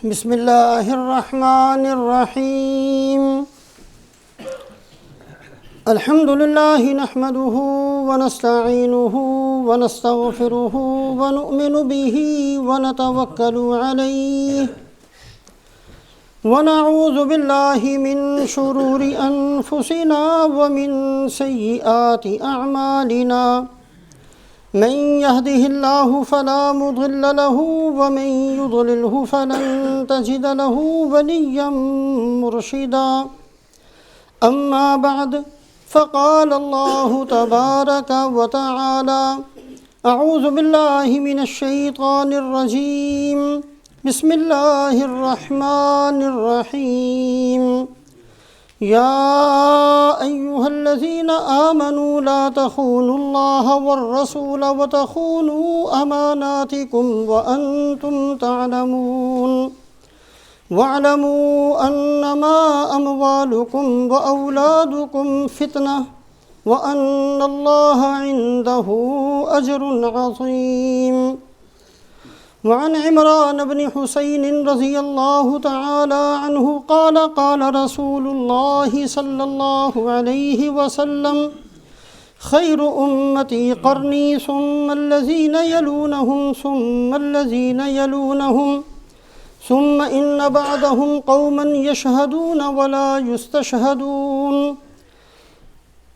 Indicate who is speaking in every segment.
Speaker 1: بسم اللہ الرحمن الرحیم الحمد للہ نحمده ونستعینه ونستغفره ونؤمن به ونتوکل علیہ ونعوذ باللہ من شرور انفسنا ومن سیئات اعمالنا من يهده الله فلا مضل له ومن يضلله فلن تجد له وليا مرشدا أما بعد فقال الله تبارك وتعالى أعوذ بالله من الشيطان الرجيم بسم الله الرحمن الرحيم يا أيها الذين آمنوا لا تخونوا الله والرسول وتخونوا أماناتكم وأنتم تعلمون واعلموا أنما أموالكم وأولادكم فتنة وأن الله عنده أجر عظيم وعن عمران بن حسين رضي الله تعالى عنه قال قال رسول الله صلى الله عليه وسلم خير أمتي قرني ثم الذين يلونهم ثم الذين يلونهم ثم إن بعدهم قوما يشهدون ولا يستشهدون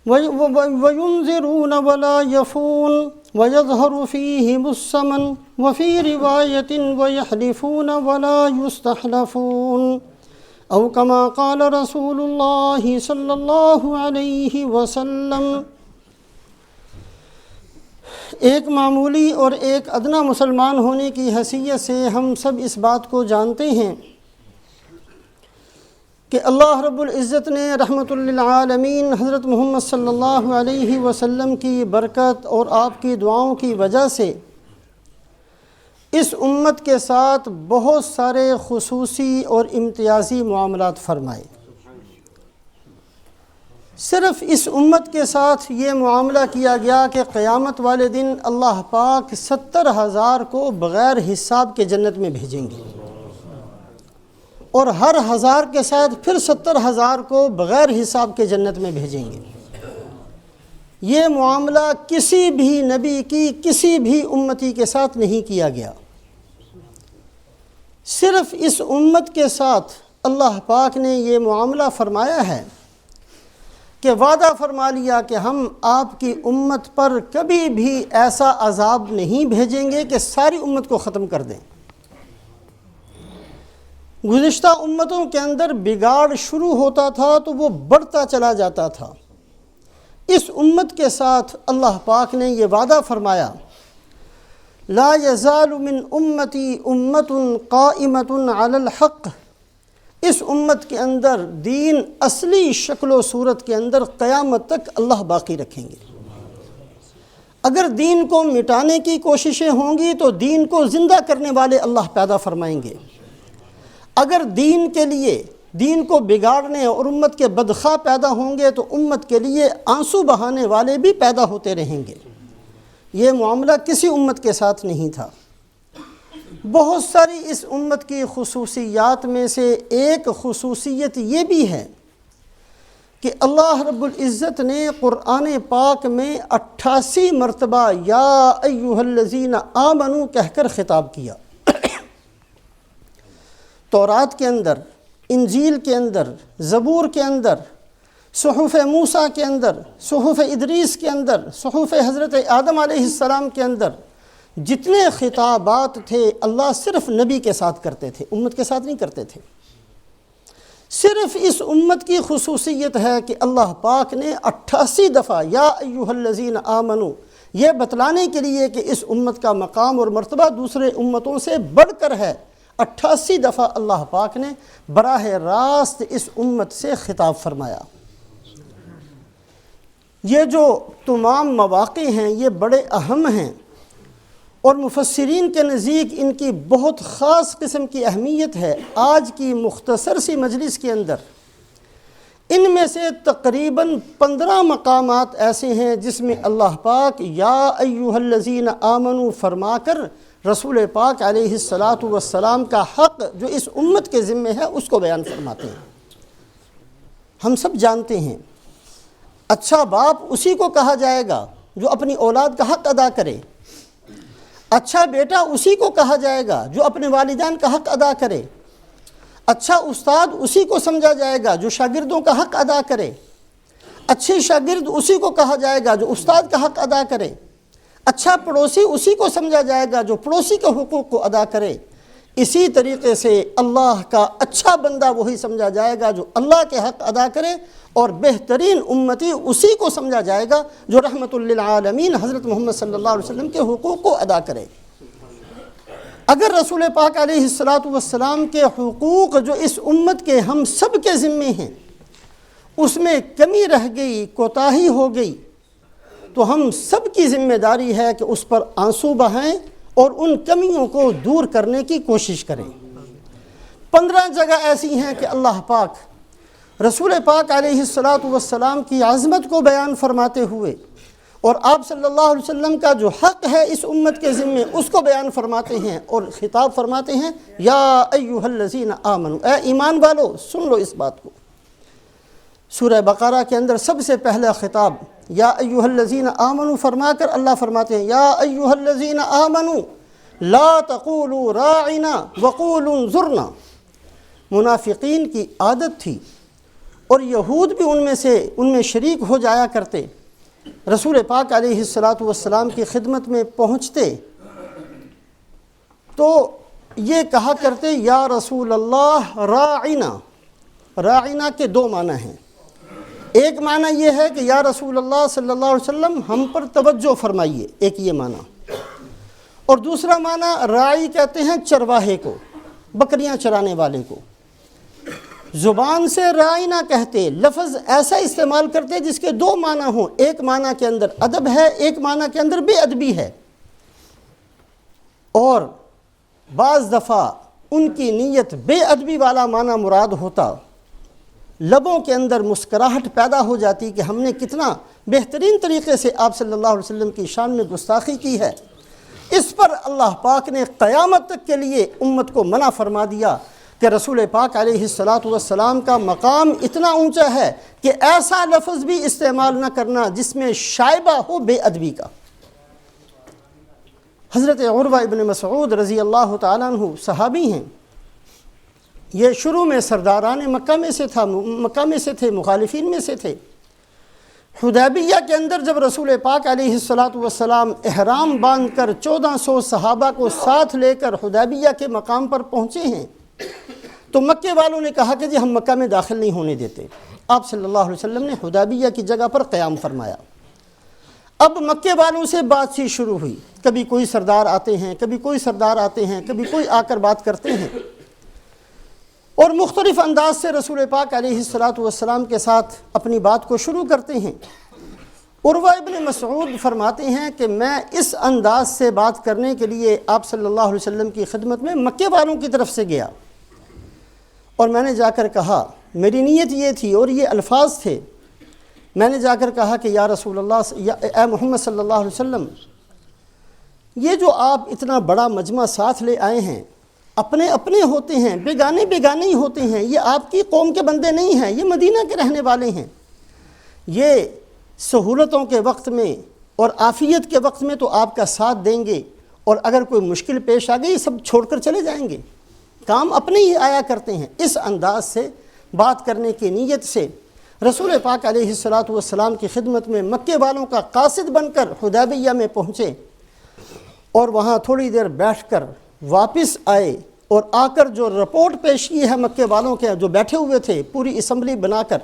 Speaker 1: وينذرون ولا يفون ويظهر فيهم السمن وفي رواية ويحلفون ولا يستحلفون أو كما قال رسول الله صلى الله عليه وسلم۔ ایک معمولی اور ایک ادنا مسلمان ہونے کی حیثیت سے ہم سب اس بات کو جانتے ہیں کہ اللہ رب العزت نے رحمت للعالمین حضرت محمد صلی اللہ علیہ وسلم کی برکت اور آپ کی دعاؤں کی وجہ سے اس امت کے ساتھ بہت سارے خصوصی اور امتیازی معاملات فرمائے۔ صرف اس امت کے ساتھ یہ معاملہ کیا گیا کہ قیامت والے دن اللہ پاک 70,000 کو بغیر حساب کے جنت میں بھیجیں گے، اور ہر 1000 کے ساتھ پھر 70,000 کو بغیر حساب کے جنت میں بھیجیں گے۔ یہ معاملہ کسی بھی نبی کی کسی بھی امتی کے ساتھ نہیں کیا گیا۔ صرف اس امت کے ساتھ اللہ پاک نے یہ معاملہ فرمایا ہے کہ وعدہ فرما لیا کہ ہم آپ کی امت پر کبھی بھی ایسا عذاب نہیں بھیجیں گے کہ ساری امت کو ختم کر دیں۔ گزشتہ امتوں کے اندر بگاڑ شروع ہوتا تھا تو وہ بڑھتا چلا جاتا تھا۔ اس امت کے ساتھ اللہ پاک نے یہ وعدہ فرمایا، لا یزال من امتی امت قائمۃ علی الحق۔ اس امت کے اندر دین اصلی شکل و صورت کے اندر قیامت تک اللہ باقی رکھیں گے۔ اگر دین کو مٹانے کی کوششیں ہوں گی تو دین کو زندہ کرنے والے اللہ پیدا فرمائیں گے۔ اگر دین کے لیے دین کو بگاڑنے اور امت کے بدخواہ پیدا ہوں گے تو امت کے لیے آنسو بہانے والے بھی پیدا ہوتے رہیں گے۔ یہ معاملہ کسی امت کے ساتھ نہیں تھا۔ بہت ساری اس امت کی خصوصیات میں سے ایک خصوصیت یہ بھی ہے کہ اللہ رب العزت نے قرآن پاک میں 88 مرتبہ یا ایھا الذین آمنوا کہہ کر خطاب کیا۔ تورات کے اندر، انجیل کے اندر، زبور کے اندر، صحف موسیٰ کے اندر، صحف ادریس کے اندر، صحف حضرت آدم علیہ السلام کے اندر جتنے خطابات تھے اللہ صرف نبی کے ساتھ کرتے تھے، امت کے ساتھ نہیں کرتے تھے۔ صرف اس امت کی خصوصیت ہے کہ اللہ پاک نے 88 دفعہ یا ایھا الذین آمنوا یہ بتلانے کے لیے کہ اس امت کا مقام اور مرتبہ دوسرے امتوں سے بڑھ کر ہے، 88 دفعہ اللہ پاک نے براہ راست اس امت سے خطاب فرمایا۔ یہ جو تمام مواقع ہیں یہ بڑے اہم ہیں، اور مفسرین کے نزدیک ان کی بہت خاص قسم کی اہمیت ہے۔ آج کی مختصر سی مجلس کے اندر ان میں سے تقریباً 15 مقامات ایسے ہیں جس میں اللہ پاک یا ایھا الذین آمنوا فرما کر رسول پاک علیہ الصلاۃ والسلام کا حق جو اس امت کے ذمے ہے اس کو بیان فرماتے ہیں۔ ہم سب جانتے ہیں اچھا باپ اسی کو کہا جائے گا جو اپنی اولاد کا حق ادا کرے، اچھا بیٹا اسی کو کہا جائے گا جو اپنے والدین کا حق ادا کرے، اچھا استاد اسی کو سمجھا جائے گا جو شاگردوں کا حق ادا کرے، اچھے شاگرد اسی کو کہا جائے گا جو استاد کا حق ادا کرے، اچھا پڑوسی اسی کو سمجھا جائے گا جو پڑوسی کے حقوق کو ادا کرے۔ اسی طریقے سے اللہ کا اچھا بندہ وہی سمجھا جائے گا جو اللہ کے حق ادا کرے، اور بہترین امتی اسی کو سمجھا جائے گا جو رحمت للعالمین حضرت محمد صلی اللہ علیہ وسلم کے حقوق کو ادا کرے۔ اگر رسول پاک علیہ الصلاۃ والسلام کے حقوق جو اس امت کے ہم سب کے ذمے ہیں اس میں کمی رہ گئی، کوتاہی ہو گئی، تو ہم سب کی ذمہ داری ہے کہ اس پر آنسو بہائیں اور ان کمیوں کو دور کرنے کی کوشش کریں۔ 15 جگہ ایسی ہیں کہ اللہ پاک رسول پاک علیہ الصلاۃ والسلام کی عظمت کو بیان فرماتے ہوئے اور آپ صلی اللہ علیہ وسلم کا جو حق ہے اس امت کے ذمے اس کو بیان فرماتے ہیں اور خطاب فرماتے ہیں، یا ایھا الذین آمنوا، اے ایمان والو سن لو اس بات کو۔ سورہ بقرہ کے اندر سب سے پہلا خطاب یا ایھا الذین آمنوا فرما کر اللہ فرماتے ہیں، یا ایھا الذین آمنوا لا تقولوا راعنا وقولوا انظرنا۔ منافقین کی عادت تھی اور یہود بھی ان میں شریک ہو جایا کرتے، رسول پاک علیہ الصلاۃ والسلام کی خدمت میں پہنچتے تو یہ کہا کرتے، یا رسول اللہ راعنا۔ راعنا کے 2 معنی ہیں، ایک معنی یہ ہے کہ یا رسول اللہ صلی اللہ علیہ وسلم ہم پر توجہ فرمائیے، ایک یہ معنی، اور دوسرا معنی راعی کہتے ہیں چرواہے کو، بکریاں چرانے والے کو۔ زبان سے راعی نہ کہتے، لفظ ایسا استعمال کرتے جس کے 2 معنی ہوں، ایک معنی کے اندر ادب ہے، ایک معنی کے اندر بے ادبی ہے، اور بعض دفعہ ان کی نیت بے ادبی والا معنی مراد ہوتا، لبوں کے اندر مسکراہٹ پیدا ہو جاتی کہ ہم نے کتنا بہترین طریقے سے آپ صلی اللہ علیہ وسلم کی شان میں گستاخی کی ہے۔ اس پر اللہ پاک نے قیامت تک کے لیے امت کو منع فرما دیا کہ رسول پاک علیہ الصلاۃ والسلام کا مقام اتنا اونچا ہے کہ ایسا لفظ بھی استعمال نہ کرنا جس میں شائبہ ہو بے ادبی کا۔ حضرت عروہ ابن مسعود رضی اللہ تعالیٰ عنہ صحابی ہیں، یہ شروع میں سرداران مکہ میں سے تھے، مخالفین میں سے تھے۔ حدیبیہ کے اندر جب رسول پاک علیہ الصلاۃ والسلام احرام باندھ کر 1400 صحابہ کو ساتھ لے کر حدیبیہ کے مقام پر پہنچے ہیں تو مکے والوں نے کہا کہ جی ہم مکہ میں داخل نہیں ہونے دیتے۔ آپ صلی اللہ علیہ وسلم نے حدیبیہ کی جگہ پر قیام فرمایا۔ اب مکے والوں سے بات چیت شروع ہوئی، کبھی کوئی سردار آتے ہیں، کبھی کوئی سردار آتے ہیں، کبھی کوئی آ کر بات کرتے ہیں، اور مختلف انداز سے رسول پاک علیہ الصلاۃ والسلام کے ساتھ اپنی بات کو شروع کرتے ہیں۔ عروہ ابن مسعود فرماتے ہیں کہ میں اس انداز سے بات کرنے کے لیے آپ صلی اللہ علیہ وسلم کی خدمت میں مکے والوں کی طرف سے گیا، اور میں نے جا کر کہا، میری نیت یہ تھی اور یہ الفاظ تھے، میں نے جا کر کہا کہ یا رسول اللہ، اے محمد صلی اللہ علیہ وسلم، یہ جو آپ اتنا بڑا مجمع ساتھ لے آئے ہیں، اپنے اپنے ہوتے ہیں، بیگانے بیگانے ہی ہوتے ہیں، یہ آپ کی قوم کے بندے نہیں ہیں، یہ مدینہ کے رہنے والے ہیں، یہ سہولتوں کے وقت میں اور عافیت کے وقت میں تو آپ کا ساتھ دیں گے، اور اگر کوئی مشکل پیش آ گئی سب چھوڑ کر چلے جائیں گے، کام اپنے ہی آیا کرتے ہیں۔ اس انداز سے بات کرنے کی نیت سے رسول پاک علیہ الصلاۃ والسلام کی خدمت میں مکے والوں کا قاصد بن کر حدیبیہ میں پہنچے، اور وہاں تھوڑی دیر بیٹھ کر واپس آئے، اور آ کر جو رپورٹ پیش کی ہے مکے والوں کے جو بیٹھے ہوئے تھے، پوری اسمبلی بنا کر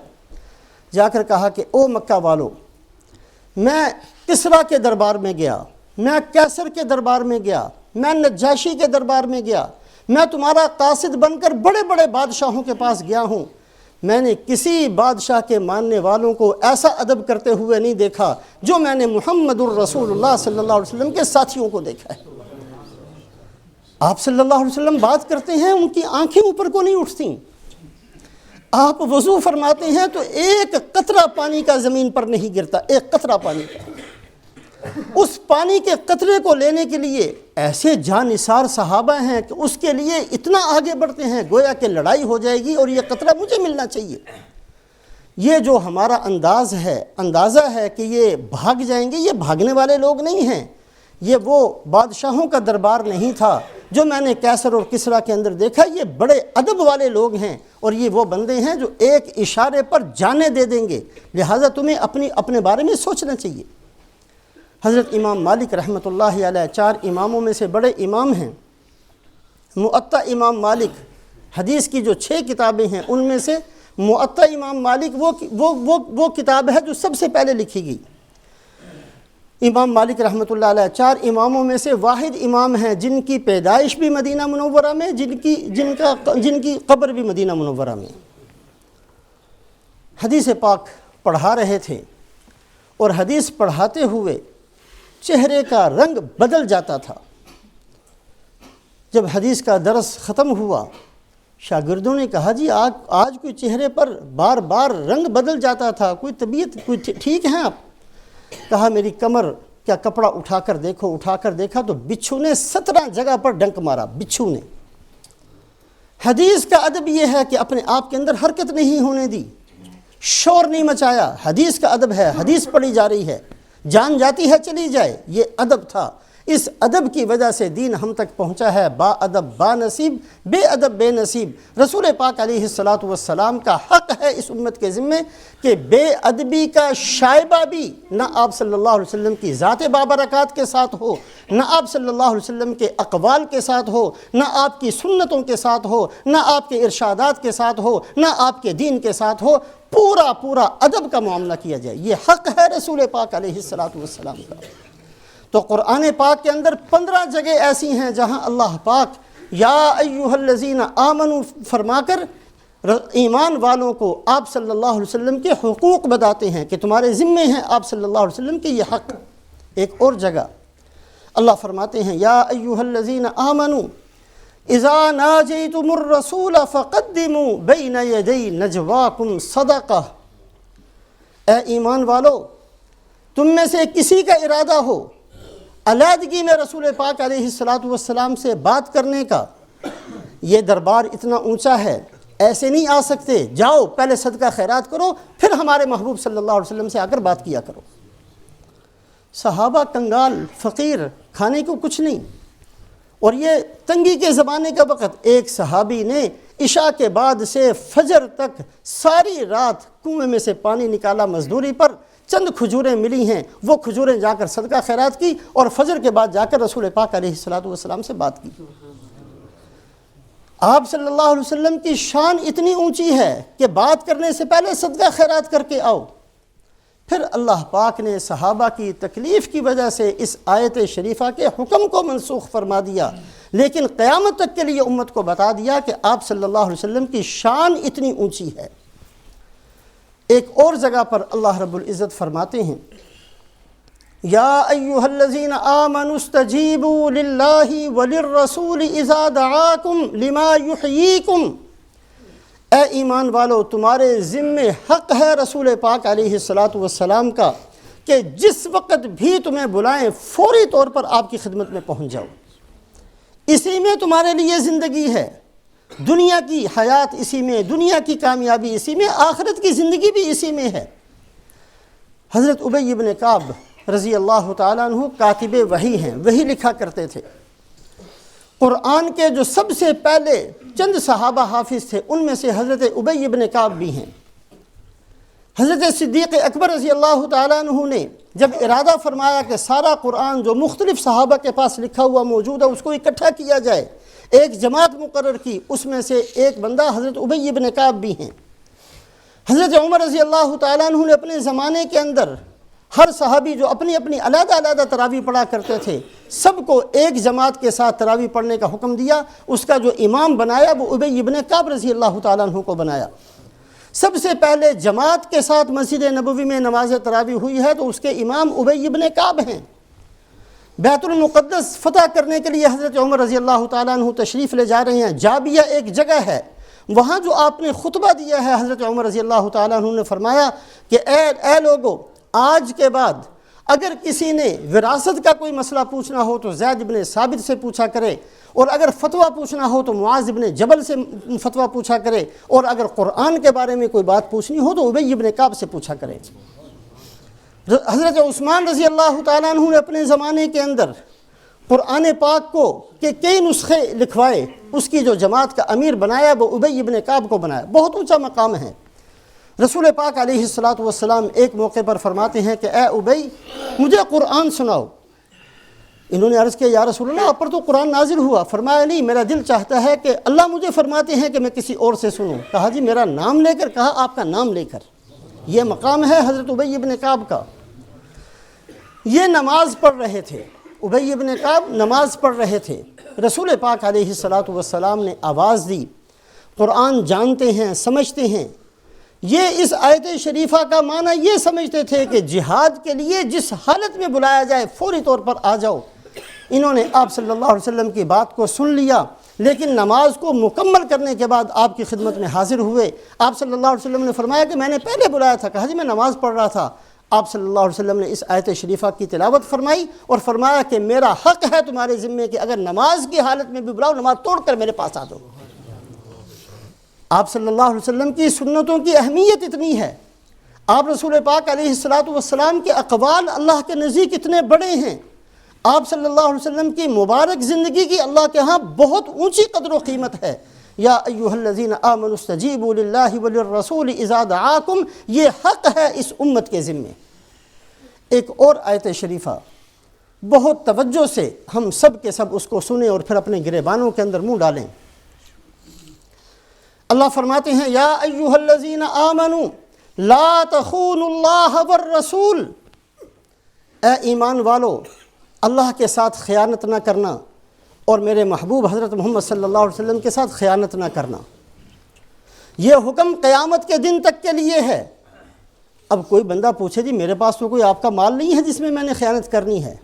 Speaker 1: جا کر کہا کہ او مکہ والوں، میں کسریٰ کے دربار میں گیا، میں کیسر کے دربار میں گیا، میں نجاشی کے دربار میں گیا، میں تمہارا قاصد بن کر بڑے بڑے بادشاہوں کے پاس گیا ہوں، میں نے کسی بادشاہ کے ماننے والوں کو ایسا ادب کرتے ہوئے نہیں دیکھا جو میں نے محمد الرسول اللہ صلی اللہ علیہ وسلم کے ساتھیوں کو دیکھا ہے۔ آپ صلی اللہ علیہ وسلم بات کرتے ہیں، ان کی آنکھیں اوپر کو نہیں اٹھتیں، آپ وضو فرماتے ہیں تو ایک قطرہ پانی کا زمین پر نہیں گرتا، ایک قطرہ پانی کا۔ اس پانی کے قطرے کو لینے کے لیے ایسے جانثار صحابہ ہیں کہ اس کے لیے اتنا آگے بڑھتے ہیں گویا کہ لڑائی ہو جائے گی اور یہ قطرہ مجھے ملنا چاہیے۔ یہ جو ہمارا اندازہ ہے کہ یہ بھاگ جائیں گے، یہ بھاگنے والے لوگ نہیں ہیں۔ یہ وہ بادشاہوں کا دربار نہیں تھا جو میں نے کیسر اور کسریٰ کے اندر دیکھا۔ یہ بڑے ادب والے لوگ ہیں اور یہ وہ بندے ہیں جو ایک اشارے پر جانیں دے دیں گے، لہٰذا تمہیں اپنے بارے میں سوچنا چاہیے۔ حضرت امام مالک رحمۃ اللہ علیہ 4 اماموں میں سے بڑے امام ہیں۔ موطا امام مالک، حدیث کی جو 6 کتابیں ہیں ان میں سے موطا امام مالک وہ کتاب ہے جو سب سے پہلے لکھی گئی۔ امام مالک رحمۃ اللہ علیہ 4 اماموں میں سے واحد امام ہیں جن کی پیدائش بھی مدینہ منورہ میں، جن کی قبر بھی مدینہ منورہ میں۔ حدیث پاک پڑھا رہے تھے اور حدیث پڑھاتے ہوئے چہرے کا رنگ بدل جاتا تھا۔ جب حدیث کا درس ختم ہوا، شاگردوں نے کہا جی آج کوئی چہرے پر بار بار رنگ بدل جاتا تھا، کوئی طبیعت کوئی ٹھیک ہے آپ؟ کہا میری کمر کیا کپڑا اٹھا کر دیکھا تو بچھو نے 17 جگہ پر ڈنک مارا، بچھو نے۔ حدیث کا ادب یہ ہے کہ اپنے آپ کے اندر حرکت نہیں ہونے دی، شور نہیں مچایا۔ حدیث کا ادب ہے، حدیث پڑھی جا رہی ہے، جان جاتی ہے چلی جائے، یہ ادب تھا۔ اس ادب کی وجہ سے دین ہم تک پہنچا ہے۔ با ادب با نصیب، بے ادب بے نصیب۔ رسول پاک علیہ السلام کا حق ہے اس امت کے ذمے کہ بے ادبی کا شائبہ بھی نہ آپ صلی اللہ علیہ وسلم کی ذات بابرکات کے ساتھ ہو، نہ آپ صلی اللہ علیہ وسلم کے اقوال کے ساتھ ہو، نہ آپ کی سنتوں کے ساتھ ہو، نہ آپ کے ارشادات کے ساتھ ہو، نہ آپ کے دین کے ساتھ ہو۔ پورا ادب کا معاملہ کیا جائے، یہ حق ہے رسول پاک علیہ السلام کا۔ تو قرآن پاک کے اندر 15 جگہ ایسی ہیں جہاں اللہ پاک یا ایھا الذین آمنوا فرما کر ایمان والوں کو آپ صلی اللہ علیہ وسلم کے حقوق بتاتے ہیں کہ تمہارے ذمے ہیں آپ صلی اللہ علیہ وسلم کے یہ حق۔ ایک اور جگہ اللہ فرماتے ہیں یا ایھا الذین آمنوا اذا ناجیتم الرسول فقدموا بین یدی نجواکم صدقہ۔ اے ایمان والو، تم میں سے کسی کا ارادہ ہو علیحدگی میں رسول پاک علیہ السلام سے بات کرنے کا، یہ دربار اتنا اونچا ہے، ایسے نہیں آ سکتے، جاؤ پہلے صدقہ خیرات کرو پھر ہمارے محبوب صلی اللہ علیہ وسلم سے آ کر بات کیا کرو۔ صحابہ کنگال، فقیر، کھانے کو کچھ نہیں، اور یہ تنگی کے زمانے کا وقت، ایک صحابی نے عشاء کے بعد سے فجر تک ساری رات کنویں میں سے پانی نکالا مزدوری پر، چند کھجوریں ملی ہیں، وہ کھجوریں جا کر صدقہ خیرات کی اور فجر کے بعد جا کر رسول پاک علیہ السلام سے بات کی۔ آپ صلی اللہ علیہ وسلم کی شان اتنی اونچی ہے کہ بات کرنے سے پہلے صدقہ خیرات کر کے آؤ۔ پھر اللہ پاک نے صحابہ کی تکلیف کی وجہ سے اس آیت شریفہ کے حکم کو منسوخ فرما دیا، لیکن قیامت تک کے لیے امت کو بتا دیا کہ آپ صلی اللہ علیہ وسلم کی شان اتنی اونچی ہے۔ ایک اور جگہ پر اللہ رب العزت فرماتے ہیں یا ایھا الذین آمنوا استجیبوا للہ وللرسول اذا دعاکم لما یحییکم۔ اے ایمان والو، تمہارے ذمے حق ہے رسول پاک علیہ السلام کا کہ جس وقت بھی تمہیں بلائیں فوری طور پر آپ کی خدمت میں پہنچ جاؤ۔ اسی میں تمہارے لیے زندگی ہے، دنیا کی حیات اسی میں، دنیا کی کامیابی اسی میں، آخرت کی زندگی بھی اسی میں ہے۔ حضرت ابی بن کعب رضی اللہ تعالیٰ عنہ کاتب وحی ہیں، وحی لکھا کرتے تھے۔ قرآن کے جو سب سے پہلے چند صحابہ حافظ تھے ان میں سے حضرت ابی بن کعب بھی ہیں۔ حضرت صدیق اکبر رضی اللہ تعالیٰ عنہ نے جب ارادہ فرمایا کہ سارا قرآن جو مختلف صحابہ کے پاس لکھا ہوا موجود ہے اس کو اکٹھا کیا جائے، ایک جماعت مقرر کی، اس میں سے ایک بندہ حضرت ابی بن کعب بھی ہیں۔ حضرت عمر رضی اللہ تعالیٰ عنہ نے اپنے زمانے کے اندر ہر صحابی جو اپنی اپنی علیحدہ علیحدہ تراویح پڑھا کرتے تھے، سب کو ایک جماعت کے ساتھ تراویح پڑھنے کا حکم دیا۔ اس کا جو امام بنایا وہ ابی بن کعب رضی اللہ تعالیٰ عنہ کو بنایا۔ سب سے پہلے جماعت کے ساتھ مسجد نبوی میں نماز تراویح ہوئی ہے تو اس کے امام ابی بن کعب ہیں۔ بیت المقدس فتح کرنے کے لیے حضرت عمر رضی اللہ تعالیٰ عنہ تشریف لے جا رہے ہیں۔ جابیہ ایک جگہ ہے، وہاں جو آپ نے خطبہ دیا ہے حضرت عمر رضی اللہ تعالیٰ عنہ نے فرمایا کہ اے لوگو، آج کے بعد اگر کسی نے وراثت کا کوئی مسئلہ پوچھنا ہو تو زید بن ثابت سے پوچھا کرے، اور اگر فتویٰ پوچھنا ہو تو معاذ بن جبل سے فتویٰ پوچھا کرے، اور اگر قرآن کے بارے میں کوئی بات پوچھنی ہو تو ابی بن کعب سے پوچھا کرے۔ حضرت عثمان رضی اللہ تعالیٰ عنہ نے اپنے زمانے کے اندر قرآن پاک کو کہ کئی نسخے لکھوائے، اس کی جو جماعت کا امیر بنایا وہ ابی بن کعب کو بنایا۔ بہت اونچا مقام ہے۔ رسول پاک علیہ الصلاۃ ایک موقع پر فرماتے ہیں کہ اے ابی مجھے قرآن سناؤ۔ انہوں نے عرض کیا یا رسول اللہ آپ پر تو قرآن نازل ہوا۔ فرمایا نہیں، میرا دل چاہتا ہے کہ اللہ مجھے فرماتے ہیں کہ میں کسی اور سے سنوں۔ کہا جی میرا نام لے کر؟ کہا آپ کا نام لے کر۔ یہ مقام ہے حضرت ابی بن کعب کا۔ یہ نماز پڑھ رہے تھے، ابی بن کعب نماز پڑھ رہے تھے، رسول پاک علیہ الصلاۃ نے آواز دی۔ قرآن جانتے ہیں، سمجھتے ہیں۔ یہ اس آیت شریفہ کا معنی یہ سمجھتے تھے کہ جہاد کے لیے جس حالت میں بلایا جائے فوری طور پر آ جاؤ۔ انہوں نے آپ صلی اللہ علیہ وسلم کی بات کو سن لیا، لیکن نماز کو مکمل کرنے کے بعد آپ کی خدمت میں حاضر ہوئے۔ آپ صلی اللہ علیہ وسلم نے فرمایا کہ میں نے پہلے بلایا تھا۔ کہا جی میں نماز پڑھ رہا تھا۔ آپ صلی اللہ علیہ وسلم نے اس آیت شریفہ کی تلاوت فرمائی اور فرمایا کہ میرا حق ہے تمہارے ذمے کہ اگر نماز کی حالت میں بھی بلاؤ نماز توڑ کر میرے پاس آ دو۔ آپ صلی اللہ علیہ وسلم کی سنتوں کی اہمیت اتنی ہے، آپ رسول پاک علیہ السلام کے اقوال اللہ کے نزدیک اتنے بڑے ہیں، آپ صلی اللہ علیہ وسلم کی مبارک زندگی کی اللہ کے ہاں بہت اونچی قدر و قیمت ہے۔ یا ایھا الذین آمنوا استجیبوا للہ وللرسول اذا دعاکم، یہ حق ہے اس امت کے ذمے۔ ایک اور آیت شریفہ بہت توجہ سے ہم سب کے سب اس کو سنیں اور پھر اپنے گریبانوں کے اندر منہ ڈالیں۔ اللہ فرماتے ہیں یا ایھا الذین آمنوا لا تخونوا اللہ والرسول، اے ایمان والو اللہ کے ساتھ خیانت نہ کرنا اور میرے محبوب حضرت محمد صلی اللہ علیہ وسلم کے ساتھ خیانت نہ کرنا۔ یہ حکم قیامت کے دن تک کے لیے ہے۔ اب کوئی بندہ پوچھے جی میرے پاس تو کوئی آپ کا مال نہیں ہے جس میں میں نے خیانت کرنی ہے۔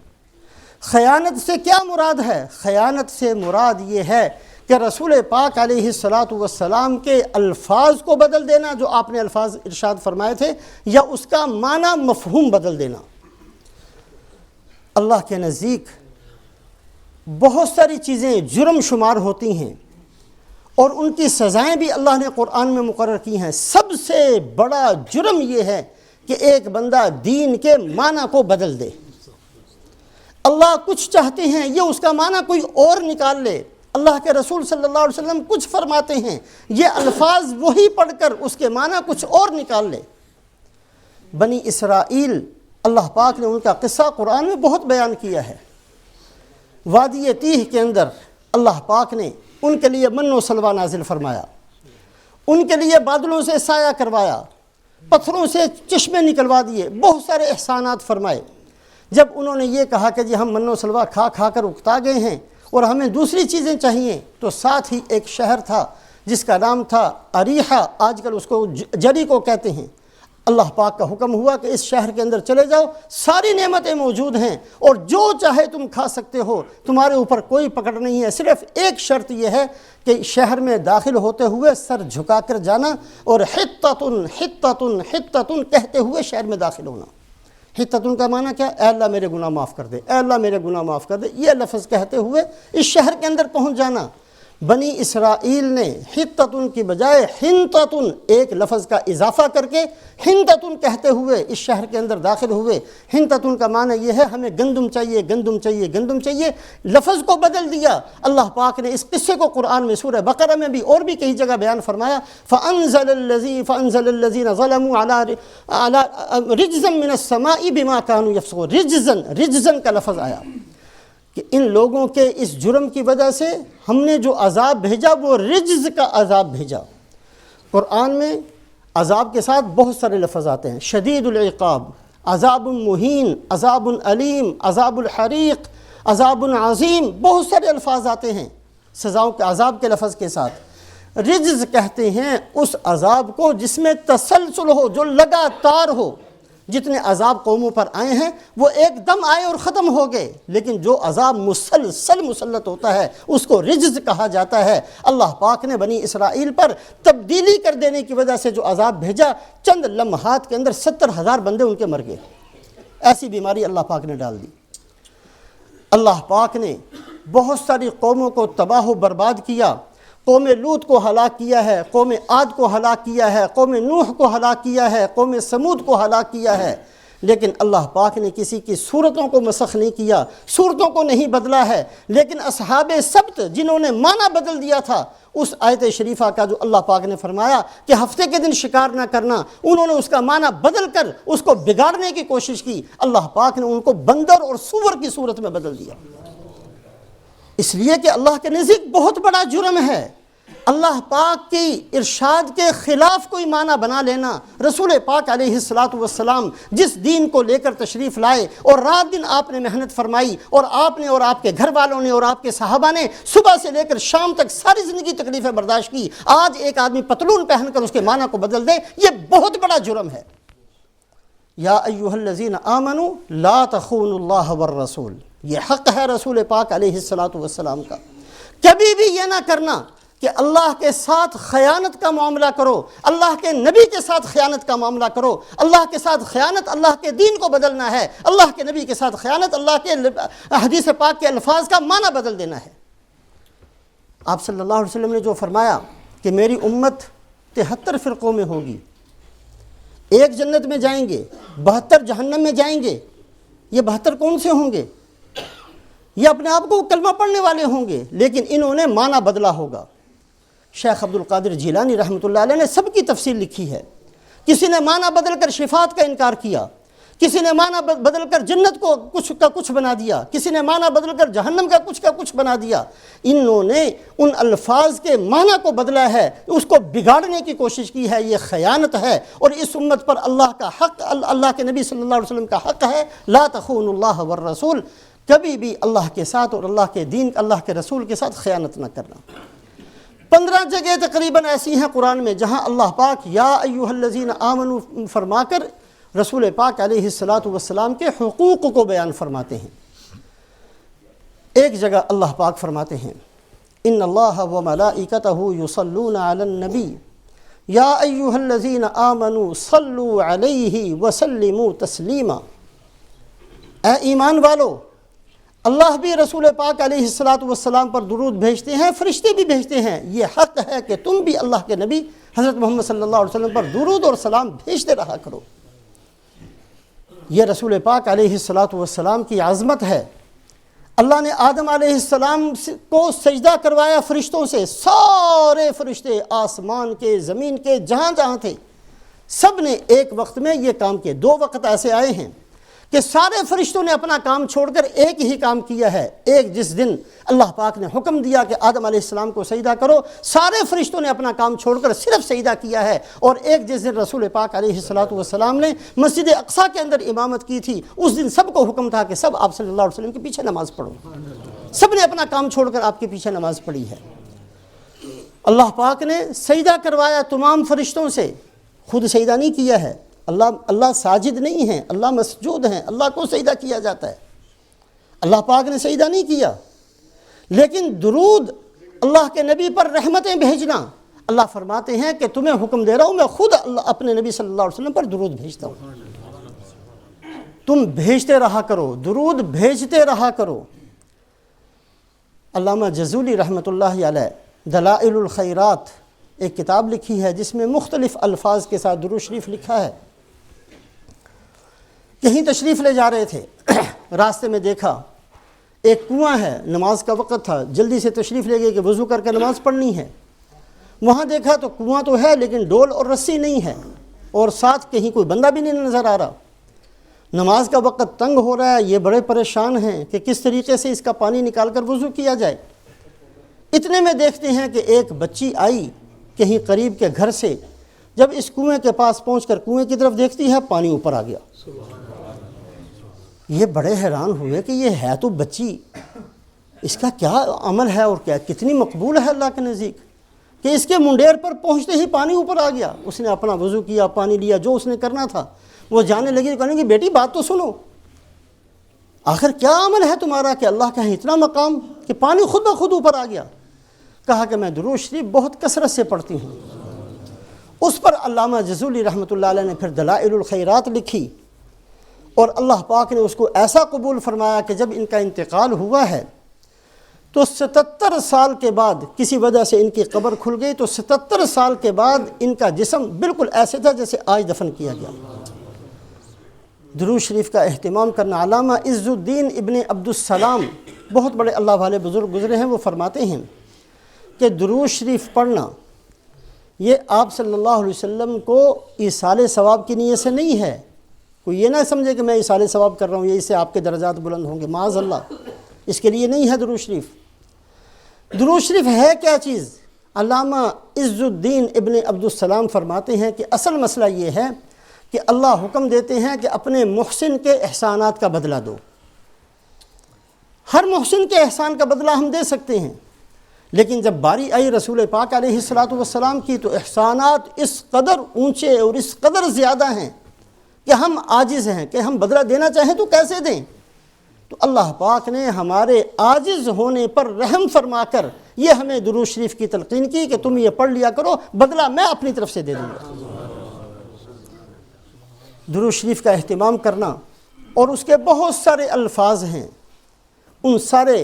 Speaker 1: خیانت سے کیا مراد ہے؟ خیانت سے مراد یہ ہے کہ رسول پاک علیہ السلام کے الفاظ کو بدل دینا، جو آپ نے الفاظ ارشاد فرمائے تھے، یا اس کا معنی مفہوم بدل دینا۔ اللہ کے نزدیک بہت ساری چیزیں جرم شمار ہوتی ہیں اور ان کی سزائیں بھی اللہ نے قرآن میں مقرر کی ہیں۔ سب سے بڑا جرم یہ ہے کہ ایک بندہ دین کے معنی کو بدل دے۔ اللہ کچھ چاہتے ہیں، یہ اس کا معنی کوئی اور نکال لے۔ اللہ کے رسول صلی اللہ علیہ وسلم کچھ فرماتے ہیں، یہ الفاظ وہی پڑھ کر اس کے معنی کچھ اور نکال لے۔ بنی اسرائیل، اللہ پاک نے ان کا قصہ قرآن میں بہت بیان کیا ہے۔ وادی تیہ کے اندر اللہ پاک نے ان کے لیے من و سلوہ نازل فرمایا، ان کے لیے بادلوں سے سایہ کروایا، پتھروں سے چشمے نکلوا دیے، بہت سارے احسانات فرمائے۔ جب انہوں نے یہ کہا کہ جی ہم من و سلوہ کھا کھا کر اکتا گئے ہیں اور ہمیں دوسری چیزیں چاہیے، تو ساتھ ہی ایک شہر تھا جس کا نام تھا اریحہ، آج کل اس کو جری کو کہتے ہیں۔ اللہ پاک کا حکم ہوا کہ اس شہر کے اندر چلے جاؤ، ساری نعمتیں موجود ہیں اور جو چاہے تم کھا سکتے ہو، تمہارے اوپر کوئی پکڑ نہیں ہے، صرف ایک شرط یہ ہے کہ شہر میں داخل ہوتے ہوئے سر جھکا کر جانا اور حطۃ حطۃ حطۃ کہتے ہوئے شہر میں داخل ہونا۔ حطۃ کا معنی کیا؟ اے اللہ میرے گناہ معاف کر دے، اے اللہ میرے گناہ معاف کر دے، یہ لفظ کہتے ہوئے اس شہر کے اندر پہنچ جانا۔ بنی اسرائیل نے حطۃ کی بجائے حنطۃ ایک لفظ کا اضافہ کر کے حنطۃ کہتے ہوئے اس شہر کے اندر داخل ہوئے۔ حنطۃ کا معنی یہ ہے ہمیں گندم چاہیے، گندم چاہیے، گندم چاہیے، لفظ کو بدل دیا۔ اللہ پاک نے اس قصے کو قرآن میں سورہ بقرہ میں بھی اور بھی کئی جگہ بیان فرمایا، فَأَنزَلَ الَّذِينَ ظَلَمُوا عَلَىٰ رِجْزًا مِّنَ السَّمَاءِ بِمَا كَانُوا يَفْسُقُونَ۔ رِجْزًا کا لفظ آیا کہ ان لوگوں کے اس جرم کی وجہ سے ہم نے جو عذاب بھیجا وہ رجز کا عذاب بھیجا۔ قرآن میں عذاب کے ساتھ بہت سارے لفظ آتے ہیں، شدید العقاب، عذاب مہین، عذاب علیم، عذاب الحریق، عذاب عظیم، بہت سارے الفاظ آتے ہیں سزاؤں کے عذاب کے لفظ کے ساتھ۔ رجز کہتے ہیں اس عذاب کو جس میں تسلسل ہو، جو لگاتار ہو۔ جتنے عذاب قوموں پر آئے ہیں وہ ایک دم آئے اور ختم ہو گئے، لیکن جو عذاب مسلسل مسلط ہوتا ہے اس کو رجز کہا جاتا ہے۔ اللہ پاک نے بنی اسرائیل پر تبدیلی کر دینے کی وجہ سے جو عذاب بھیجا، چند لمحات کے اندر 70,000 بندے ان کے مر گئے۔ ایسی بیماری اللہ پاک نے ڈال دی۔ اللہ پاک نے بہت ساری قوموں کو تباہ و برباد کیا، قوم لوط کو ہلاک کیا ہے، قوم عاد کو ہلاک کیا ہے، قوم نوح کو ہلاک کیا ہے، قوم سمود کو ہلاک کیا ہے، لیکن اللہ پاک نے کسی کی صورتوں کو مسخ نہیں کیا، صورتوں کو نہیں بدلا ہے۔ لیکن اصحاب سبت جنہوں نے معنی بدل دیا تھا، اس آیت شریفہ کا جو اللہ پاک نے فرمایا کہ ہفتے کے دن شکار نہ کرنا، انہوں نے اس کا معنی بدل کر اس کو بگاڑنے کی کوشش کی، اللہ پاک نے ان کو بندر اور سور کی صورت میں بدل دیا۔ اس لیے کہ اللہ کے نزدیک بہت بڑا جرم ہے اللہ پاک کی ارشاد کے خلاف کوئی معنی بنا لینا۔ رسول پاک علیہ السلام جس دین کو لے کر تشریف لائے اور رات دن آپ نے محنت فرمائی، اور آپ نے اور آپ کے گھر والوں نے اور آپ کے صحابہ نے صبح سے لے کر شام تک ساری زندگی تکلیفیں برداشت کی، آج ایک آدمی پتلون پہن کر اس کے معنی کو بدل دے، یہ بہت بڑا جرم ہے۔ یا ایھا الذین آمنوا لا تخونوا اللہ والرسول، یہ حق ہے رسول پاک علیہ السلام کا، کبھی بھی یہ نہ کرنا کہ اللہ کے ساتھ خیانت کا معاملہ کرو، اللہ کے نبی کے ساتھ خیانت کا معاملہ کرو۔ اللہ کے ساتھ خیانت اللہ کے دین کو بدلنا ہے، اللہ کے نبی کے ساتھ خیانت اللہ کے حدیث پاک کے الفاظ کا معنی بدل دینا ہے۔ آپ صلی اللہ علیہ وسلم نے جو فرمایا کہ میری امت 73 فرقوں میں ہوگی، ایک جنت میں جائیں گے، 72 جہنم میں جائیں گے، یہ 72 کون سے ہوں گے؟ یہ اپنے آپ کو کلمہ پڑھنے والے ہوں گے، لیکن انہوں نے معنی بدلا ہوگا۔ شیخ عبد القادر جیلانی رحمۃ اللہ علیہ نے سب کی تفصیل لکھی ہے۔ کسی نے معنی بدل کر شفاعت کا انکار کیا، کسی نے معنی بدل کر جنت کو کچھ کا کچھ بنا دیا، کسی نے معنی بدل کر جہنم کا کچھ بنا دیا۔ انہوں نے ان الفاظ کے معنی کو بدلا ہے، اس کو بگاڑنے کی کوشش کی ہے، یہ خیانت ہے۔ اور اس امت پر اللہ کا حق، اللہ کے نبی صلی اللہ علیہ وسلم کا حق ہے، لا تخونوا اللہ والرسول، کبھی بھی اللہ کے ساتھ اور اللہ کے دین، اللہ کے رسول کے ساتھ خیانت نہ کرنا۔ 15 جگہ تقریباً ایسی ہیں قرآن میں جہاں اللہ پاک یا ایھا الذین آمنوا فرما کر رسول پاک علیہ السلام کے حقوق کو بیان فرماتے ہیں۔ ایک جگہ اللہ پاک فرماتے ہیں ان اللہ وملائکتہ یصلون علی النبی یا ایھا الذین آمنوا صلوا علیہ وسلموا تسلیما، اے ایمان والو، اللہ بھی رسول پاک علیہ السلام پر درود بھیجتے ہیں، فرشتے بھی بھیجتے ہیں، یہ حق ہے کہ تم بھی اللہ کے نبی حضرت محمد صلی اللہ علیہ وسلم پر درود اور سلام بھیجتے رہا کرو۔ یہ رسول پاک علیہ السلام کی عظمت ہے۔ اللہ نے آدم علیہ السلام کو سجدہ کروایا فرشتوں سے، سارے فرشتے آسمان کے، زمین کے، جہاں جہاں تھے، سب نے ایک وقت میں یہ کام کیے۔ 2 وقت ایسے آئے ہیں کہ سارے فرشتوں نے اپنا کام چھوڑ کر ایک ہی کام کیا ہے۔ ایک جس دن اللہ پاک نے حکم دیا کہ آدم علیہ السلام کو سجدہ کرو، سارے فرشتوں نے اپنا کام چھوڑ کر صرف سجدہ کیا ہے۔ اور ایک جس دن رسول پاک علیہ السلام نے مسجد اقصیٰ کے اندر امامت کی تھی، اس دن سب کو حکم تھا کہ سب آپ صلی اللہ علیہ وسلم کے پیچھے نماز پڑھو۔ سب نے اپنا کام چھوڑ کر آپ کے پیچھے نماز پڑھی ہے۔ اللہ پاک نے سجدہ کروایا تمام فرشتوں سے، خود سجدہ نہیں کیا ہے۔ اللہ ساجد نہیں ہے، اللہ مسجود ہیں، اللہ کو سجدہ کیا جاتا ہے۔ اللہ پاک نے سجدہ نہیں کیا، لیکن درود، اللہ کے نبی پر رحمتیں بھیجنا، اللہ فرماتے ہیں کہ تمہیں حکم دے رہا ہوں، میں خود اپنے نبی صلی اللہ علیہ وسلم پر درود بھیجتا ہوں، تم بھیجتے رہا کرو، درود بھیجتے رہا کرو۔ علامہ جزولی رحمۃ اللہ علیہ دلائل الخیرات ایک کتاب لکھی ہے جس میں مختلف الفاظ کے ساتھ درود شریف لکھا ہے۔ کہیں تشریف لے جا رہے تھے، راستے میں دیکھا ایک کنواں ہے، نماز کا وقت تھا، جلدی سے تشریف لے گئے کہ وضو کر کے نماز پڑھنی ہے۔ وہاں دیکھا تو کنواں تو ہے لیکن ڈول اور رسی نہیں ہے، اور ساتھ کہیں کوئی بندہ بھی نہیں نظر آ رہا۔ نماز کا وقت تنگ ہو رہا ہے، یہ بڑے پریشان ہیں کہ کس طریقے سے اس کا پانی نکال کر وضو کیا جائے۔ اتنے میں دیکھتے ہیں کہ ایک بچی آئی کہیں قریب کے گھر سے، جب اس کنویں کے پاس پہنچ کر کنویں کی طرف دیکھتی ہے، پانی اوپر آ گیا۔ یہ بڑے حیران ہوئے کہ یہ ہے تو بچی، اس کا کیا عمل ہے اور کیا کتنی مقبول ہے اللہ کے نزدیک کہ اس کے منڈیر پر پہنچتے ہی پانی اوپر آ گیا۔ اس نے اپنا وضو کیا، پانی لیا، جو اس نے کرنا تھا وہ جانے لگی، کہنے کہ بیٹی بات تو سنو، آخر کیا عمل ہے تمہارا کہ اللہ کا ہے اتنا مقام کہ پانی خود بخود اوپر آ گیا؟ کہا کہ میں درود شریف بہت کثرت سے پڑھتی ہوں۔ اس پر علامہ جزولی رحمۃ اللہ علیہ نے پھر دلائل الخیرات لکھی، اور اللہ پاک نے اس کو ایسا قبول فرمایا کہ جب ان کا انتقال ہوا ہے تو 77 سال کے بعد کسی وجہ سے ان کی قبر کھل گئی، تو 77 سال کے بعد ان کا جسم بالکل ایسے تھا جیسے آج دفن کیا گیا۔ درود شریف کا اہتمام کرنا۔ علامہ عز الدین ابن عبدالسلام بہت بڑے اللہ والے بزرگ گزرے ہیں، وہ فرماتے ہیں کہ درود شریف پڑھنا یہ آپ صلی اللہ علیہ وسلم کو ایصال ثواب کی نیت سے نہیں ہے۔ کوئی یہ نہ سمجھے کہ میں ایصال ثواب کر رہا ہوں، یہ اس سے آپ کے درجات بلند ہوں گے، معاذ اللہ، اس کے لیے نہیں ہے درود شریف۔ درود شریف ہے کیا چیز؟ علامہ عز الدین ابن عبدالسلام فرماتے ہیں کہ اصل مسئلہ یہ ہے کہ اللہ حکم دیتے ہیں کہ اپنے محسن کے احسانات کا بدلہ دو۔ ہر محسن کے احسان کا بدلہ ہم دے سکتے ہیں، لیکن جب باری آئی رسول پاک علیہ الصلاۃ والسلام کی تو احسانات اس قدر اونچے اور اس قدر زیادہ ہیں کہ ہم عاجز ہیں کہ ہم بدلہ دینا چاہیں تو کیسے دیں؟ تو اللہ پاک نے ہمارے عاجز ہونے پر رحم فرما کر یہ ہمیں درود شریف کی تلقین کی کہ تم یہ پڑھ لیا کرو، بدلہ میں اپنی طرف سے دے دوں گا۔ درود شریف کا اہتمام کرنا، اور اس کے بہت سارے الفاظ ہیں، ان سارے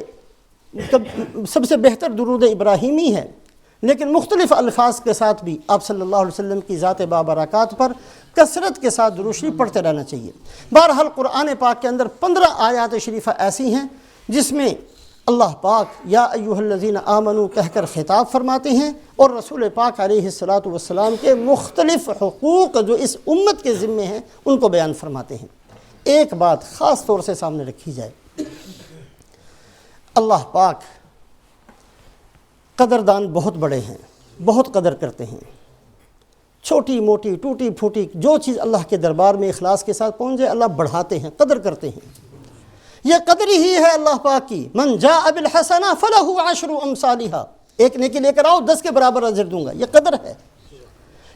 Speaker 1: سب سے بہتر درود ابراہیمی ہے، لیکن مختلف الفاظ کے ساتھ بھی آپ صلی اللہ علیہ وسلم کی ذات بابرکات پر کثرت کے ساتھ درود شریف پڑھتے رہنا چاہیے۔ بہرحال قرآن پاک کے اندر 15 آیات شریفہ ایسی ہیں جس میں اللہ پاک یا ایھا الذین آمنوا کہہ کر خطاب فرماتے ہیں، اور رسول پاک علیہ الصلاۃ والسلام کے مختلف حقوق جو اس امت کے ذمے ہیں ان کو بیان فرماتے ہیں۔ ایک بات خاص طور سے سامنے رکھی جائے، اللہ پاک قدردان بہت بڑے ہیں، بہت قدر کرتے ہیں۔ چھوٹی موٹی ٹوٹی پھوٹی جو چیز اللہ کے دربار میں اخلاص کے ساتھ پہنچ جائے اللہ بڑھاتے ہیں، قدر کرتے ہیں۔ یہ قدر ہی ہے اللہ پاک کی، من جاء بالحسنہ فلہ عشر امثالھا، ایک نیکی لے کر آؤ 10 کے برابر اجر دوں گا، یہ قدر ہے،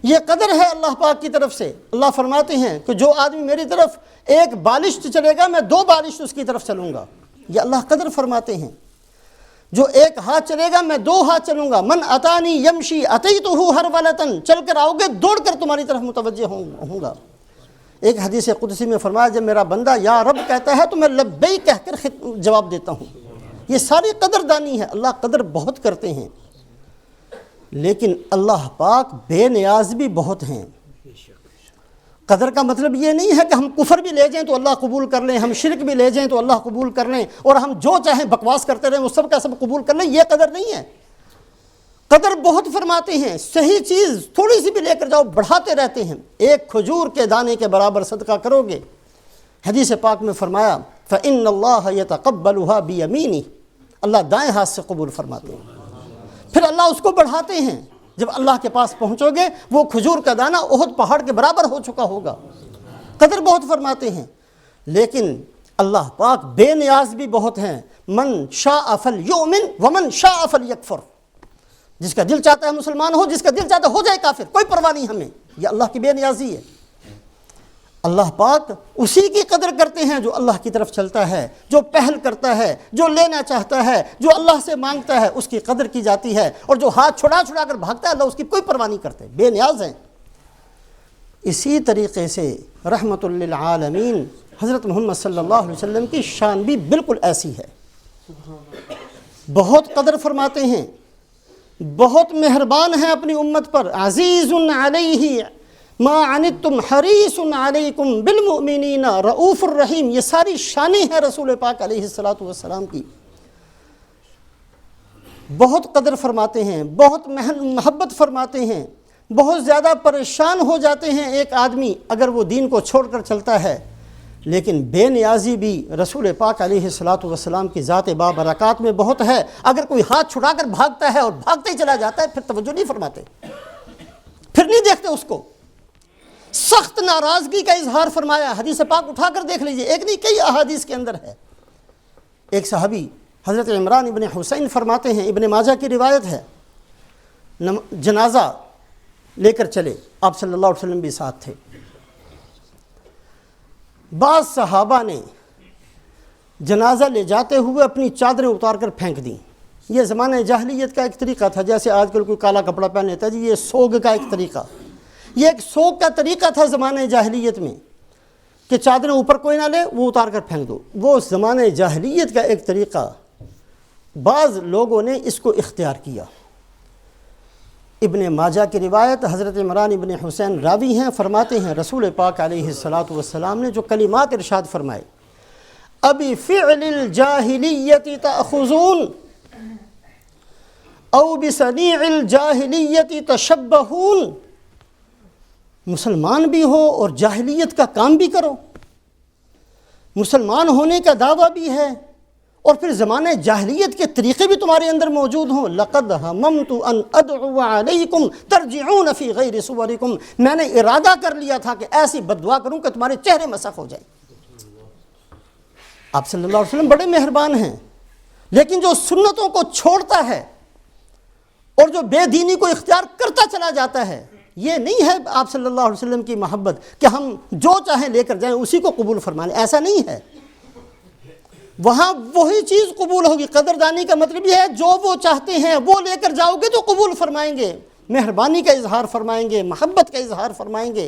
Speaker 1: یہ قدر ہے اللہ پاک کی طرف سے۔ اللہ فرماتے ہیں کہ جو آدمی میری طرف ایک بالشت چلے گا میں 2 بالشت اس کی طرف چلوں گا، یہ اللہ قدر فرماتے ہیں۔ جو ایک ہاتھ چلے گا میں 2 ہاتھ چلوں گا، من اتانی یمشی اتیتہ ہرولۃ، چل کر آؤ گے دوڑ کر تمہاری طرف متوجہ ہوں گا۔ ایک حدیث قدسی میں فرمایا جب میرا بندہ یا رب کہتا ہے تو میں لبیک کہہ کر جواب دیتا ہوں۔ یہ ساری قدردانی ہے، اللہ قدر بہت کرتے ہیں، لیکن اللہ پاک بے نیاز بھی بہت ہیں۔ قدر کا مطلب یہ نہیں ہے کہ ہم کفر بھی لے جائیں تو اللہ قبول کر لیں، ہم شرک بھی لے جائیں تو اللہ قبول کر لیں، اور ہم جو چاہیں بکواس کرتے رہیں وہ سب کا سب قبول کر لیں، یہ قدر نہیں ہے۔ قدر بہت فرماتے ہیں، صحیح چیز تھوڑی سی بھی لے کر جاؤ بڑھاتے رہتے ہیں۔ ایک کھجور کے دانے کے برابر صدقہ کرو گے، حدیث پاک میں فرمایا فَإِنَّ اللَّهَ يَتَقَبَّلُهَا بِيَمِينِهِ، اللہ دائیں ہاتھ سے قبول فرماتے ہیں، پھر اللہ اس کو بڑھاتے ہیں۔ جب اللہ کے پاس پہنچو گے وہ کھجور کا دانہ احد پہاڑ کے برابر ہو چکا ہوگا۔ قدر بہت فرماتے ہیں، لیکن اللہ پاک بے نیاز بھی بہت ہیں۔ من شاء فلیؤمن ومن شاء فلیکفر، جس کا دل چاہتا ہے مسلمان ہو، جس کا دل چاہتا ہے ہو جائے کافر، کوئی پرواہ نہیں ہمیں، یہ اللہ کی بے نیازی ہے۔ اللہ پاک اسی کی قدر کرتے ہیں جو اللہ کی طرف چلتا ہے، جو پہل کرتا ہے، جو لینا چاہتا ہے، جو اللہ سے مانگتا ہے، اس کی قدر کی جاتی ہے، اور جو ہاتھ چھڑا چھڑا کر بھاگتا ہے اللہ اس کی کوئی پرواہ نہیں کرتے، بے نیاز ہیں۔ اسی طریقے سے رحمت للعالمین حضرت محمد صلی اللہ علیہ وسلم کی شان بھی بالکل ایسی ہے، بہت قدر فرماتے ہیں، بہت مہربان ہیں اپنی امت پر، عزیز علیہ ما عنتم حریص علیکم بالمؤمنین رؤوف الرحیم، یہ ساری شانیں ہیں رسول پاک علیہ الصلاۃ والسلام کی۔ بہت قدر فرماتے ہیں، بہت محبت فرماتے ہیں، بہت زیادہ پریشان ہو جاتے ہیں ایک آدمی اگر وہ دین کو چھوڑ کر چلتا ہے، لیکن بے نیازی بھی رسول پاک علیہ الصلاۃ والسلام کی ذات بابرکات میں بہت ہے۔ اگر کوئی ہاتھ چھڑا کر بھاگتا ہے اور بھاگتے ہی چلا جاتا ہے پھر توجہ نہیں فرماتے، پھر نہیں دیکھتے اس کو، سخت ناراضگی کا اظہار فرمایا۔ حدیث پاک اٹھا کر دیکھ لیجئے، ایک نہیں کئی احادیث کے اندر ہے۔ ایک صحابی حضرت عمران ابن حسین فرماتے ہیں، ابن ماجہ کی روایت ہے، جنازہ لے کر چلے، آپ صلی اللہ علیہ وسلم بھی ساتھ تھے۔ بعض صحابہ نے جنازہ لے جاتے ہوئے اپنی چادریں اتار کر پھینک دیں۔ یہ زمانہ جاہلیت کا ایک طریقہ تھا، جیسے آج کل کوئی کالا کپڑا پہن لیتا ہے جی، یہ سوگ کا ایک طریقہ، یہ ایک سوگ کا طریقہ تھا زمانہ جاہلیت میں۔ کہ چادریں اوپر کوئی نہ لے، وہ اتار کر پھینک دو۔ وہ زمانے جاہلیت کا ایک طریقہ، بعض لوگوں نے اس کو اختیار کیا۔ ابن ماجہ کی روایت، حضرت عمران ابن حسین راوی ہیں، فرماتے ہیں رسول پاک علیہ الصلاۃ والسلام نے جو کلمات ارشاد فرمائے، ابی فعل الجاہلیت تأخذون او بصنیع الجاہلیت تشبہون، مسلمان بھی ہو اور جاہلیت کا کام بھی کرو، مسلمان ہونے کا دعویٰ بھی ہے اور پھر زمانے جاہلیت کے طریقے بھی تمہارے اندر موجود ہوں۔ لقد ہممت ان ادعو علیکم ترجعون فی غیر صورکم، میں نے ارادہ کر لیا تھا کہ ایسی بددعا کروں کہ تمہارے چہرے مسخ ہو جائیں۔ آپ صلی اللہ علیہ وسلم بڑے مہربان ہیں، لیکن جو سنتوں کو چھوڑتا ہے اور جو بے دینی کو اختیار کرتا چلا جاتا ہے، یہ نہیں ہے آپ صلی اللہ علیہ وسلم کی محبت کہ ہم جو چاہیں لے کر جائیں اسی کو قبول فرمائیں، ایسا نہیں ہے۔ وہاں وہی چیز قبول ہوگی۔ قدردانی کا مطلب یہ ہے جو وہ چاہتے ہیں وہ لے کر جاؤ گے تو قبول فرمائیں گے، مہربانی کا اظہار فرمائیں گے، محبت کا اظہار فرمائیں گے۔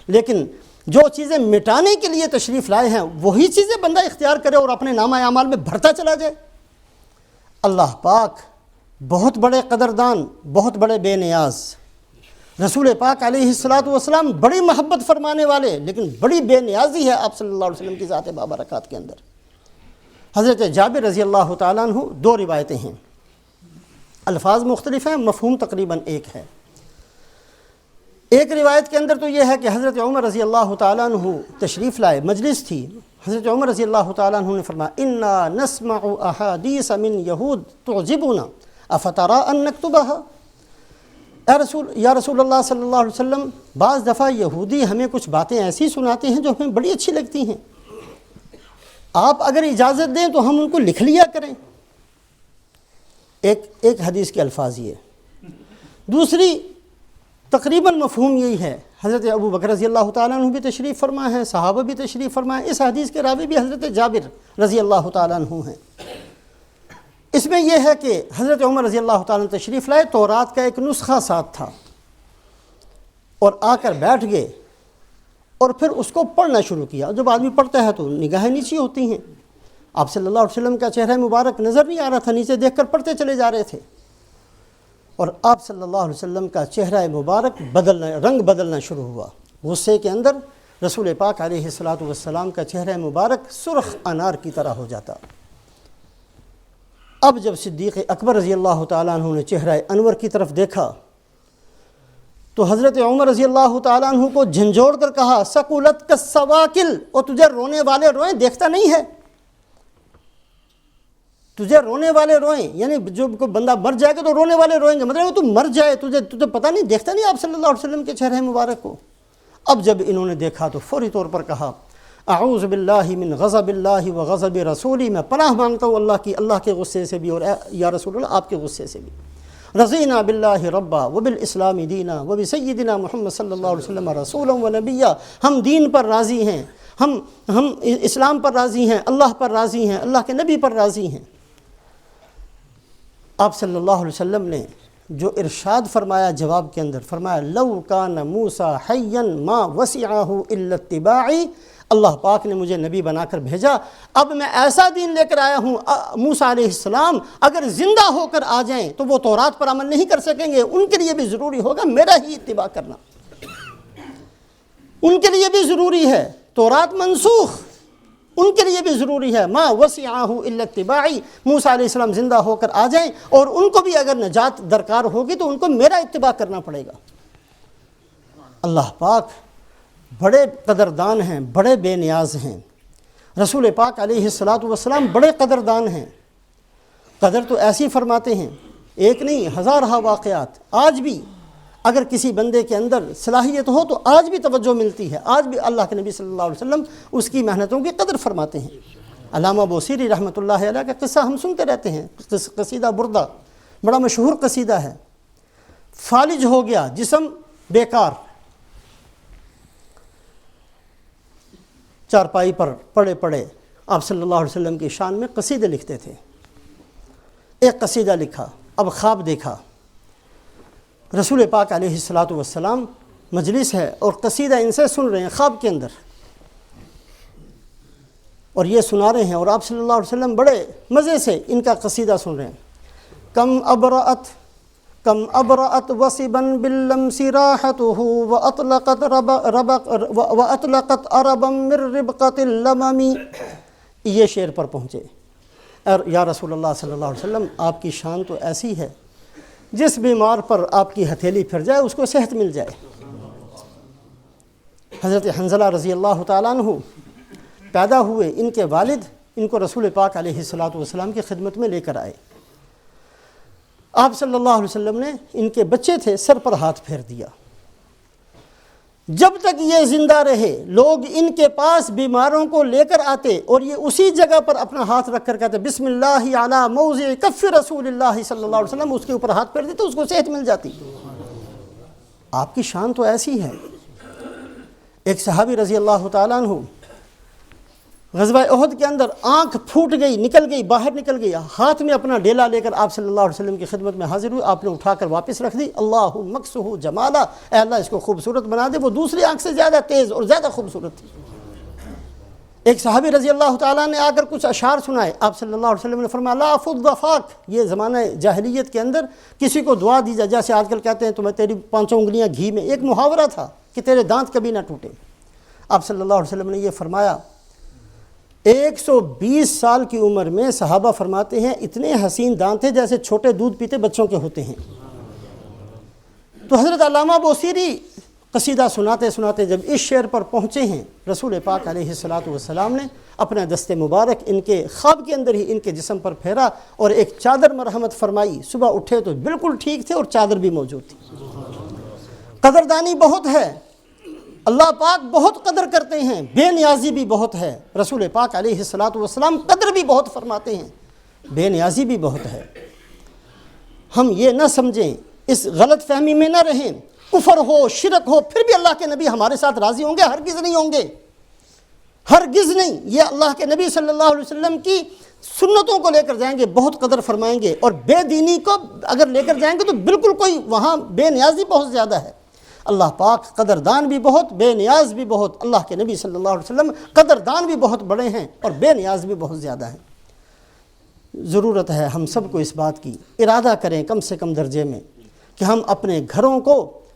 Speaker 1: لیکن جو چیزیں مٹانے کے لیے تشریف لائے ہیں وہی چیزیں بندہ اختیار کرے اور اپنے نامہ اعمال میں بھرتا چلا جائے۔ اللہ پاک بہت بڑے قدردان، بہت بڑے بے نیاز، رسول پاک علیہ الصلاۃ والسلام بڑی محبت فرمانے والے، لیکن بڑی بے نیازی ہے آپ صلی اللہ علیہ وسلم کی ذات بابرکات کے اندر۔ حضرت جابر رضی اللہ تعالیٰ عنہ، دو روایتیں ہیں، الفاظ مختلف ہیں، مفہوم تقریباً ایک ہے۔ ایک روایت کے اندر تو یہ ہے کہ حضرت عمر رضی اللہ تعالیٰ عنہ تشریف لائے، مجلس تھی، حضرت عمر رضی اللہ تعالیٰ عنہ نے فرمایا انا نسمع احادیث من یہود تعجبنا افترا ان نکتبها، یا رسول اللہ صلی اللہ علیہ وسلم، بعض دفعہ یہودی ہمیں کچھ باتیں ایسی سناتے ہیں جو ہمیں بڑی اچھی لگتی ہیں، آپ اگر اجازت دیں تو ہم ان کو لکھ لیا کریں۔ ایک حدیث کے الفاظ یہ، دوسری تقریباً مفہوم یہی ہے۔ حضرت ابو بکر رضی اللہ تعالیٰ عنہ بھی تشریف فرما ہیں، صحابہ بھی تشریف فرما ہیں، اس حدیث کے راوی بھی حضرت جابر رضی اللہ تعالیٰ عنہ ہیں۔ اس میں یہ ہے کہ حضرت عمر رضی اللہ تعالیٰ عنہ تشریف لائے، تورات کا ایک نسخہ ساتھ تھا، اور آ کر بیٹھ گئے اور پھر اس کو پڑھنا شروع کیا۔ جب آدمی پڑھتا ہے تو نگاہیں نیچی ہوتی ہیں، آپ صلی اللہ علیہ وسلم کا چہرہ مبارک نظر نہیں آ رہا تھا، نیچے دیکھ کر پڑھتے چلے جا رہے تھے، اور آپ صلی اللہ علیہ وسلم کا چہرہ مبارک رنگ بدلنا شروع ہوا۔ غصے کے اندر رسول پاک علیہ الصلاۃ والسلام کا چہرہ مبارک سرخ انار کی طرح ہو جاتا۔ اب جب صدیق اکبر رضی اللہ تعالیٰ عنہ نے چہرہ انور کی طرف دیکھا تو حضرت عمر رضی اللہ تعالیٰ عنہ کو جھنجھوڑ کر کہا سقولت کالسواکل، اور تجھے رونے والے روئیں، دیکھتا نہیں ہے؟ تجھے رونے والے روئیں، یعنی جب کوئی بندہ مر جائے گا تو رونے والے روئیں گے، مطلب تو مر جائے، تجھے پتہ نہیں، دیکھتا نہیں آپ صلی اللہ علیہ وسلم کے چہرہ مبارک کو؟ اب جب انہوں نے دیکھا تو فوری طور پر کہا اعوذ باللہ من غضب اللہ و غضب رسولی، میں پناہ مانگتا ہوں اللہ کے غصے سے بھی اور یا رسول اللہ آپ کے غصے سے بھی۔ رضینا باللہ ربا وبالاسلام دینا وبسیدنا محمد صلی اللہ علیہ وسلم رسولا و نبیا، ہم دین پر راضی ہیں، ہم اسلام پر راضی ہیں، اللہ پر راضی ہیں، اللہ کے نبی پر راضی ہیں۔ آپ صلی اللہ علیہ وسلم نے جو ارشاد فرمایا جواب کے اندر، فرمایا لو کان موسیٰ حیا ما وسعہ الا اتباعی، اللہ پاک نے مجھے نبی بنا کر بھیجا، اب میں ایسا دین لے کر آیا ہوں، موسیٰ علیہ السلام اگر زندہ ہو کر آ جائیں تو وہ تورات پر عمل نہیں کر سکیں گے، ان کے لیے بھی ضروری ہوگا میرا ہی اتباع کرنا، ان کے لیے بھی ضروری ہے، تورات منسوخ، ان کے لیے بھی ضروری ہے، ما وسعہ الا اتباعی، موسیٰ علیہ السلام زندہ ہو کر آ جائیں اور ان کو بھی اگر نجات درکار ہوگی تو ان کو میرا اتباع کرنا پڑے گا۔ اللہ پاک بڑے قدردان ہیں، بڑے بے نیاز ہیں، رسول پاک علیہ الصلاۃ والسلام بڑے قدردان ہیں۔ قدر تو ایسی فرماتے ہیں، ایک نہیں ہزارہا واقعات، آج بھی اگر کسی بندے کے اندر صلاحیت ہو تو آج بھی توجہ ملتی ہے، آج بھی اللہ کے نبی صلی اللہ علیہ وسلم اس کی محنتوں کی قدر فرماتے ہیں۔ علامہ بوصیری رحمۃ اللہ علیہ کا قصہ ہم سنتے رہتے ہیں، قصیدہ بردہ بڑا مشہور قصیدہ ہے۔ فالج ہو گیا جسم بیکار، چارپائی پر پڑے پڑے آپ صلی اللہ علیہ وسلم کی شان میں قصیدے لکھتے تھے۔ ایک قصیدہ لکھا، اب خواب دیکھا، رسول پاک علیہ الصلاۃ والسلام مجلس ہے اور قصیدہ ان سے سن رہے ہیں خواب کے اندر، اور یہ سنا رہے ہیں اور آپ صلی اللہ علیہ وسلم بڑے مزے سے ان کا قصیدہ سن رہے ہیں۔ کم ابرأت وصبا باللمس راحته واطلقت عربا من ربقة اللمم۔ یہ شعر پر پہنچے، اور یا رسول اللہ صلی اللہ علیہ وسلم آپ کی شان تو ایسی ہے، جس بیمار پر آپ کی ہتھیلی پھر جائے اس کو صحت مل جائے۔ حضرت حنظلہ رضی اللہ تعالیٰ عنہ پیدا ہوئے، ان کے والد ان کو رسول پاک علیہ الصلاۃ والسلام کی خدمت میں لے کر آئے۔ آپ صلی اللہ علیہ وسلم نے ان کے بچے تھے سر پر ہاتھ پھیر دیا۔ جب تک یہ زندہ رہے لوگ ان کے پاس بیماروں کو لے کر آتے اور یہ اسی جگہ پر اپنا ہاتھ رکھ کر کہتے بسم اللہ علی موضع کف رسول اللہ صلی اللہ علیہ وسلم، اس کے اوپر ہاتھ پھیر دیتے، اس کو صحت مل جاتی۔ آپ کی شان تو ایسی ہے۔ ایک صحابی رضی اللہ تعالیٰ عنہ غزوہ احد کے اندر آنکھ پھوٹ گئی، نکل گئی، باہر نکل گئی، ہاتھ میں اپنا ڈیلا لے کر آپ صلی اللہ علیہ وسلم کی خدمت میں حاضر ہوئے۔ آپ نے اٹھا کر واپس رکھ دی۔ اللہم اکسہ جمالا، اے اللہ اس کو خوبصورت بنا دے، وہ دوسری آنکھ سے زیادہ تیز اور زیادہ خوبصورت تھی۔ ایک صحابی رضی اللہ تعالیٰ نے آ کر کچھ اشعار سنائے، آپ صلی اللہ علیہ وسلم نے فرمایا لا فض فاک، یہ زمانہ جاہلیت کے اندر کسی کو دعا دی جائے، جیسے آج کل کہتے ہیں تمہیں تیری 5 انگلیاں گھی میں، ایک محاورہ تھا کہ تیرے دانت کبھی نہ ٹوٹے۔ آپ صلی اللہ علیہ وسلم نے یہ فرمایا۔ 120 سال کی عمر میں صحابہ فرماتے ہیں اتنے حسین دانت تھے جیسے چھوٹے دودھ پیتے بچوں کے ہوتے ہیں۔ تو حضرت علامہ بوصیری قصیدہ سناتے سناتے جب اس شعر پر پہنچے ہیں، رسول پاک علیہ الصلاۃ والسلام نے اپنا دست مبارک ان کے خواب کے اندر ہی ان کے جسم پر پھیرا اور ایک چادر مرحمت فرمائی۔ صبح اٹھے تو بالکل ٹھیک تھے اور چادر بھی موجود تھی۔ قدردانی بہت ہے، اللہ پاک بہت قدر کرتے ہیں، بے نیازی بھی بہت ہے۔ رسول پاک علیہ الصلاۃ والسلام قدر بھی بہت فرماتے ہیں، بے نیازی بھی بہت ہے۔ ہم یہ نہ سمجھیں، اس غلط فہمی میں نہ رہیں، کفر ہو شرک ہو پھر بھی اللہ کے نبی ہمارے ساتھ راضی ہوں گے؟ ہرگز نہیں ہوں گے، ہرگز نہیں۔ یہ اللہ کے نبی صلی اللہ علیہ وسلم کی سنتوں کو لے کر جائیں گے، بہت قدر فرمائیں گے، اور بے دینی کو اگر لے کر جائیں گے تو بالکل کوئی وہاں بے نیازی بہت زیادہ ہے۔ اللہ پاک قدردان بھی بہت، بے نیاز بھی بہت۔ اللہ کے نبی صلی اللہ علیہ وسلم قدردان بھی بہت بڑے ہیں اور بے نیاز بھی بہت زیادہ ہیں۔ ضرورت ہے ہم سب کو اس بات کی ارادہ کریں کم سے کم درجے میں کہ ہم اپنے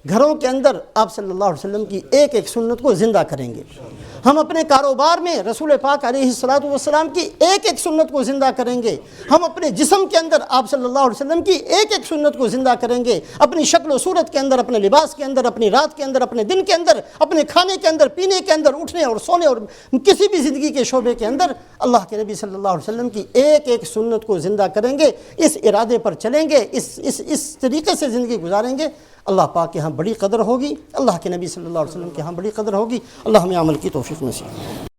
Speaker 1: گھروں کے اندر آپ صلی اللہ علیہ وسلم کی ایک ایک سنت کو زندہ کریں گے۔ ہم اپنے کاروبار میں رسول پاک علیہ الصلاۃ والسلام کی ایک ایک سنت کو زندہ کریں گے۔ ہم اپنے جسم کے اندر آپ صلی اللہ علیہ وسلم کی ایک ایک سنت کو زندہ کریں گے۔ اپنی شکل و صورت کے اندر، اپنے لباس کے اندر، اپنی رات کے اندر، اپنے دن کے اندر، اپنے کھانے کے اندر، پینے کے اندر، اٹھنے اور سونے اور کسی بھی زندگی کے شعبے کے اندر اللہ کے نبی صلی اللہ علیہ وسلم کی ایک ایک سنت کو زندہ کریں گے۔ اس ارادے پر چلیں گے، اس طریقے سے زندگی گزاریں گے، اللہ پاک کے ہاں بڑی قدر ہوگی، اللہ کے نبی صلی اللہ علیہ وسلم کے ہاں بڑی قدر ہوگی۔ اللہ ہمیں عمل کی توفیق نصیب۔